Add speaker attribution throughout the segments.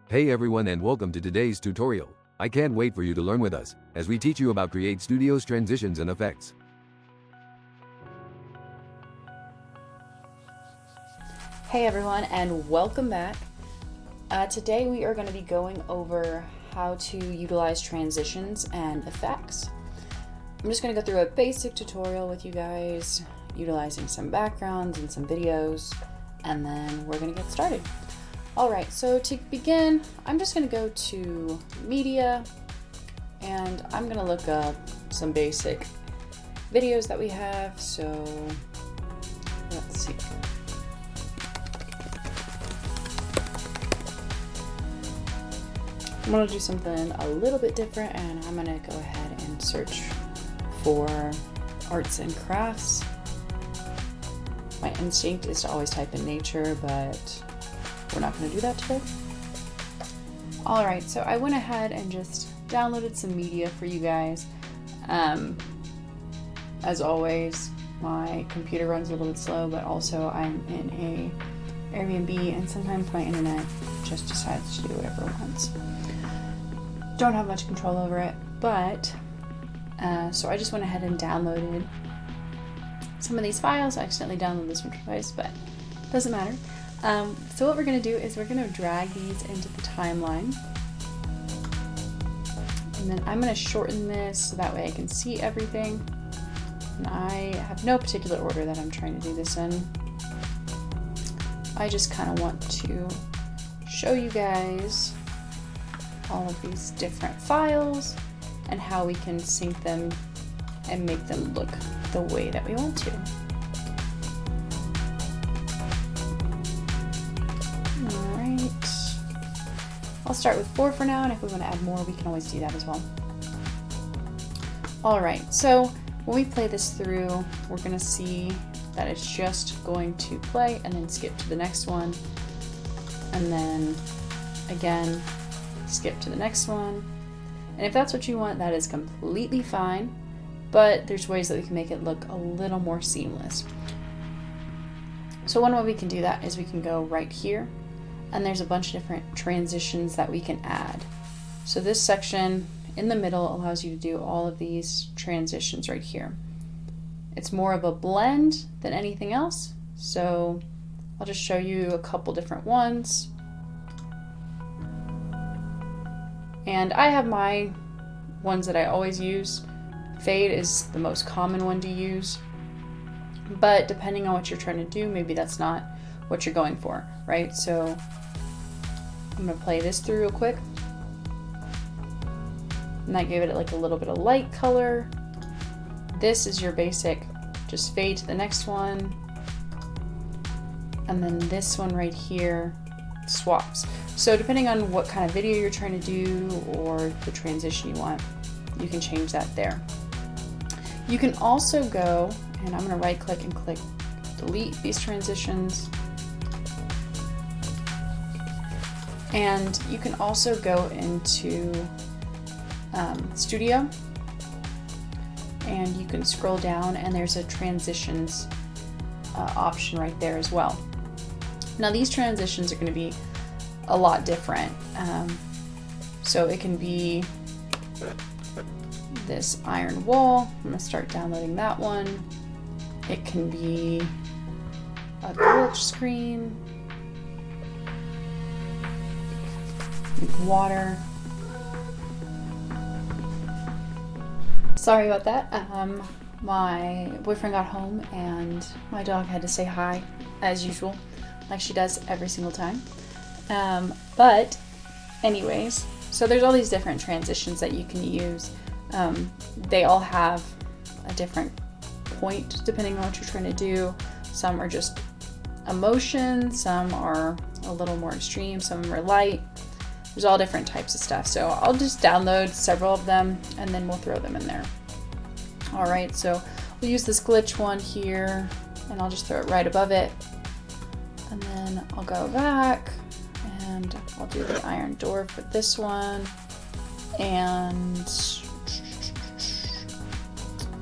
Speaker 1: Hey everyone and welcome to today's tutorial. I can't wait for you to learn with us, as we teach you about Create Studio's transitions and effects.
Speaker 2: Hey everyone and welcome back. Today we are going to be going over how to utilize transitions and effects. I'm just going to go through a basic tutorial with you guys, utilizing some backgrounds and some videos, and then we're going to get started. Alright, so to begin, I'm just going to go to Media, and I'm going to look up some basic videos that we have. So let's see. I'm going to do something a little bit different, and I'm going to go ahead and search for arts and crafts. My instinct is to always type in nature, but we're not going to do that today. Alright, so I went ahead and just downloaded some media for you guys. As always, my computer runs a little bit slow, but also I'm in a Airbnb, and sometimes my internet just decides to do whatever it wants. Don't have much control over it, but so I just went ahead and downloaded some of these files. I accidentally downloaded this one twice, but it doesn't matter. So what we're going to do is we're going to drag these into the timeline, and then I'm going to shorten this so that way I can see everything. And I have no particular order that I'm trying to do this in. I just kind of want to show you guys all of these different files and how we can sync them and make them look the way that we want to. Alright, I'll start with 4 for now, and if we want to add more we can always do that as well. Alright, so when we play this through, we're going to see that it's just going to play and then skip to the next one, and then again skip to the next one. And if that's what you want, that is completely fine, but there's ways that we can make it look a little more seamless. So one way we can do that is we can go right here, and there's a bunch of different transitions that we can add. So this section in the middle allows you to do all of these transitions right here. It's more of a blend than anything else, so I'll just show you a couple different ones. And I have my ones that I always use. Fade is the most common one to use, but depending on what you're trying to do, maybe that's not what you're going for, right? So I'm gonna play this through real quick. And I gave it like a little bit of light color. This is your basic, just fade to the next one. And then this one right here swaps. So depending on what kind of video you're trying to do or the transition you want, you can change that there. You can also go, and I'm going to right click and click delete these transitions. And you can also go into Studio, and you can scroll down, and there's a transitions option right there as well. Now these transitions are going to be a lot different. So it can be this iron wall. I'm going to start downloading that one. It can be a glitch screen, water. Sorry about that. My boyfriend got home and my dog had to say hi as usual, like she does every single time. But anyways, so there's all these different transitions that you can use. They all have a different point depending on what you're trying to do. Some are just emotion, some are a little more extreme, some are light. There's all different types of stuff. So I'll just download several of them and then we'll throw them in there. Alright, so we'll use this glitch one here, and I'll just throw it right above it. And then I'll go back and I'll do the iron door for this one. And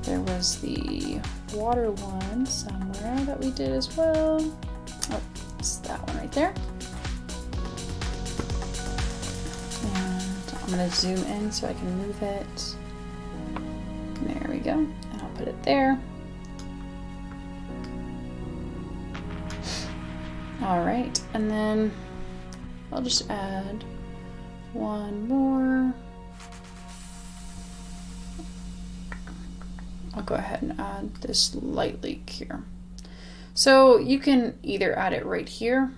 Speaker 2: there was the water one somewhere that we did as well. Oh, it's that one right there. gonna zoom in so I can move it. There we go, and I'll put it there. All right, and then I'll just add one more. I'll go ahead and add this light leak here. So you can either add it right here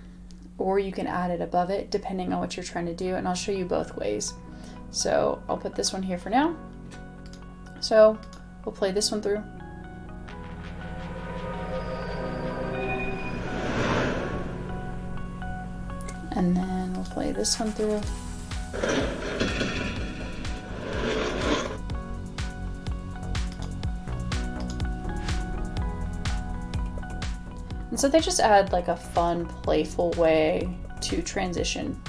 Speaker 2: or you can add it above it depending on what you're trying to do, and I'll show you both ways. So I'll put this one here for now. So we'll play this one through. And then we'll play this one through. And so they just add like a fun, playful way to transition,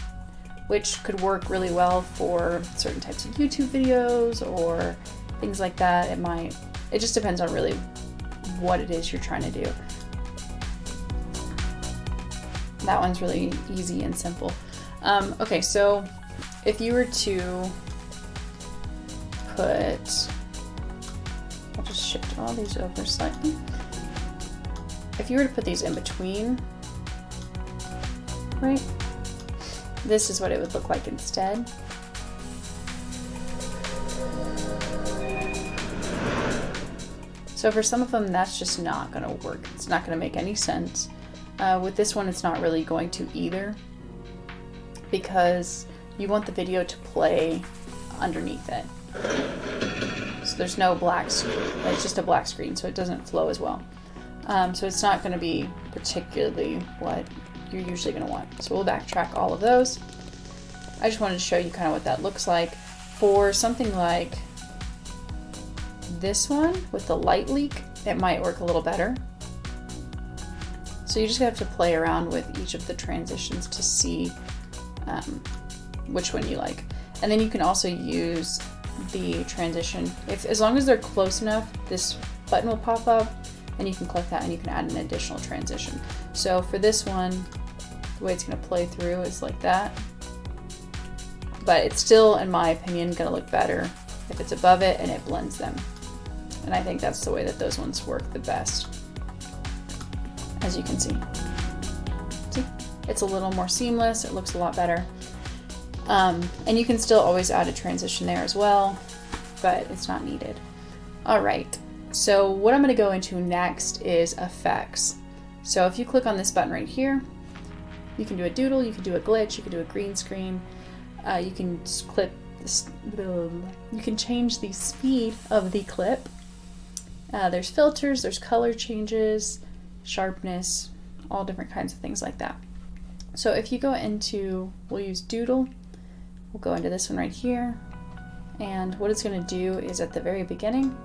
Speaker 2: which could work really well for certain types of YouTube videos or things like that. It just depends on really what it is you're trying to do. That one's really easy and simple. Okay, so if you were to put, I'll just shift all these over slightly. If you were to put these in between, right? This is what it would look like instead. So for some of them, that's just not gonna work. It's not gonna make any sense. With this one, it's not really going to either, because you want the video to play underneath it. So there's no black screen, it's just a black screen, so it doesn't flow as well. So it's not going to be particularly what you're usually going to want. So we'll backtrack all of those. I just wanted to show you kind of what that looks like. For something like this one with the light leak, it might work a little better. So you just have to play around with each of the transitions to see which one you like. And then you can also use the transition. As long as they're close enough, this button will pop up and you can click that and you can add an additional transition. So for this one, the way it's gonna play through is like that. But it's still, in my opinion, gonna look better if it's above it and it blends them. And I think that's the way that those ones work the best. As you can see. See, it's a little more seamless, it looks a lot better. And you can still always add a transition there as well, but it's not needed. All right, so what I'm gonna go into next is effects. So if you click on this button right here, you can do a doodle, you can do a glitch, you can do a green screen, you can clip this, you can change the speed of the clip. There's filters, there's color changes, sharpness, all different kinds of things like that. So if you go into, we'll use doodle, we'll go into this one right here, and what it's going to do is at the very beginning,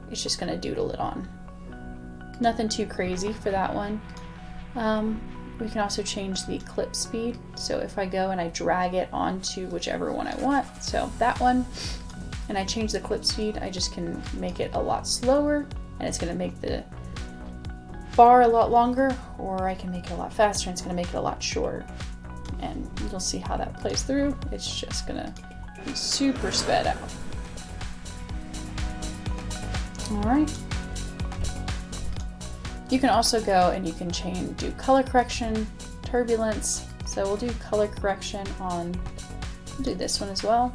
Speaker 2: it's just going to doodle it on. Nothing too crazy for that one. We can also change the clip speed. So if I go and I drag it onto whichever one I want, so that one, and I change the clip speed, I just can make it a lot slower, and it's going to make the bar a lot longer, or I can make it a lot faster and it's going to make it a lot shorter. And you'll see how that plays through. It's just going to be super sped out. All right. You can also go and you can do color correction, turbulence. So we'll do color correction on, we'll do this one as well.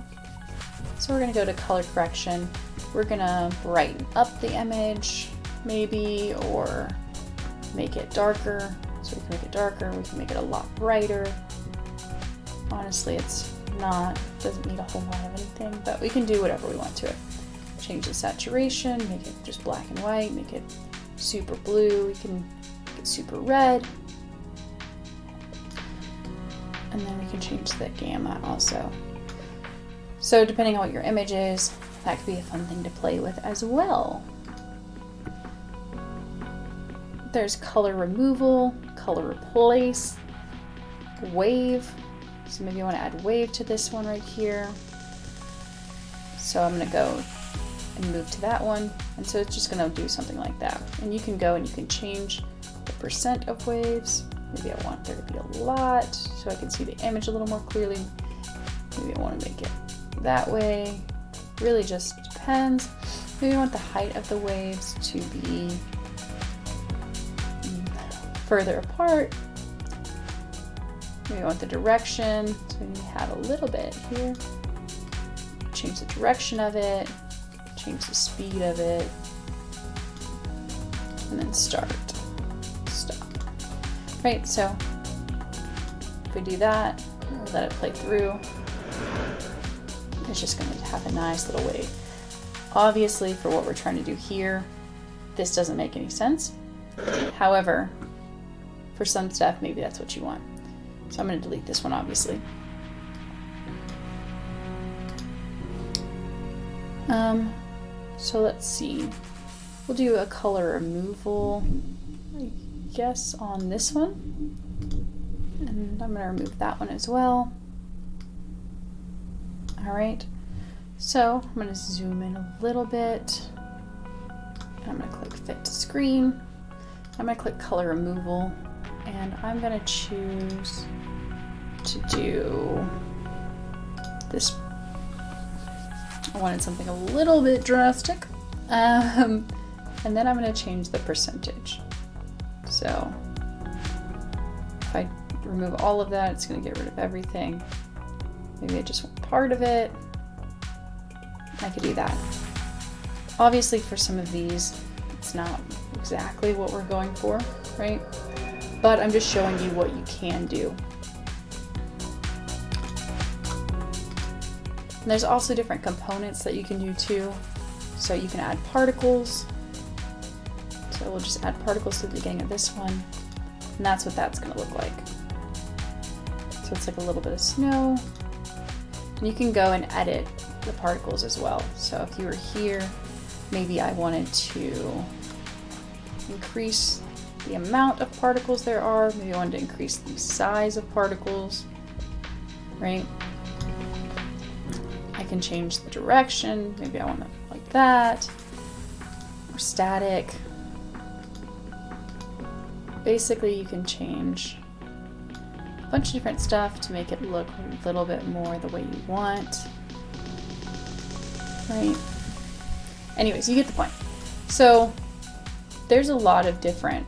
Speaker 2: So we're going to go to color correction. We're going to brighten up the image maybe, or make it darker. So we can make it darker, we can make it a lot brighter. Honestly, doesn't need a whole lot of anything, but we can do whatever we want to it. Change the saturation, make it just black and white, make it super blue, we can make it super red. And then we can change the gamma also. So depending on what your image is, that could be a fun thing to play with as well. There's color removal, color replace, wave. So maybe you want to add wave to this one right here. So I'm going to go and move to that one. And so it's just going to do something like that. And you can go and you can change the percent of waves. Maybe I want there to be a lot so I can see the image a little more clearly. Maybe I want to make it that way. Really just depends. Maybe you want the height of the waves to be further apart. Maybe you want the direction, so we have a little bit here. Change the direction of it, change the speed of it, and then start, stop. Right, so if we do that, we'll let it play through. It's just going to have a nice little wave. Obviously, for what we're trying to do here, this doesn't make any sense. However, for some stuff, maybe that's what you want. So I'm going to delete this one, obviously. So let's see. We'll do a color removal, I guess, on this one. And I'm going to remove that one as well. All right. So I'm going to zoom in a little bit. I'm going to click Fit to Screen. I'm going to click Color Removal. And I'm going to choose to do this. I wanted something a little bit drastic. And then I'm going to change the percentage. So if I remove all of that, it's going to get rid of everything. Maybe I just want part of it. I could do that. Obviously, for some of these, it's not exactly what we're going for, right? But I'm just showing you what you can do. And there's also different components that you can do too. So you can add particles. So we'll just add particles to the beginning of this one. And that's what that's going to look like. So it's like a little bit of snow. And you can go and edit the particles as well. So if you were here, maybe I wanted to increase the amount of particles there are. Maybe I wanted to increase the size of particles, right? I can change the direction. Maybe I want it like that, or static. Basically, you can change a bunch of different stuff to make it look a little bit more the way you want, right? Anyways, you get the point. So there's a lot of different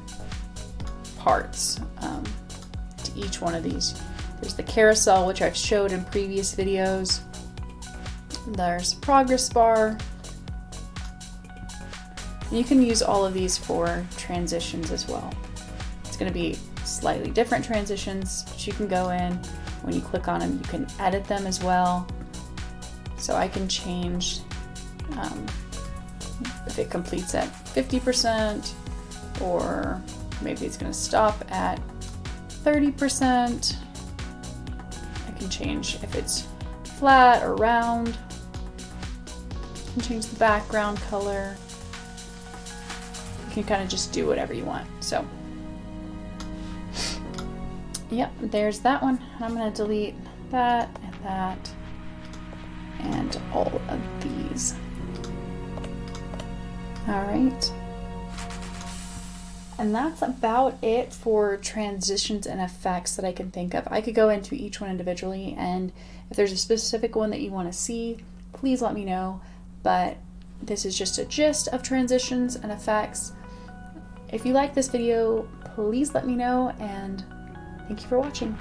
Speaker 2: parts to each one of these. There's the carousel, which I've showed in previous videos. There's progress bar. And you can use all of these for transitions as well. It's going to be slightly different transitions, but you can go in. When you click on them, you can edit them as well. So I can change if it completes at 50%, or maybe it's going to stop at 30%. I can change if it's flat or round. You can change the background color. You can kind of just do whatever you want. So, yep, there's that one. I'm going to delete that and all of these. All right. And that's about it for transitions and effects that I can think of. I could go into each one individually, and if there's a specific one that you want to see, please let me know. But this is just a gist of transitions and effects. If you like this video, please let me know, and thank you for watching.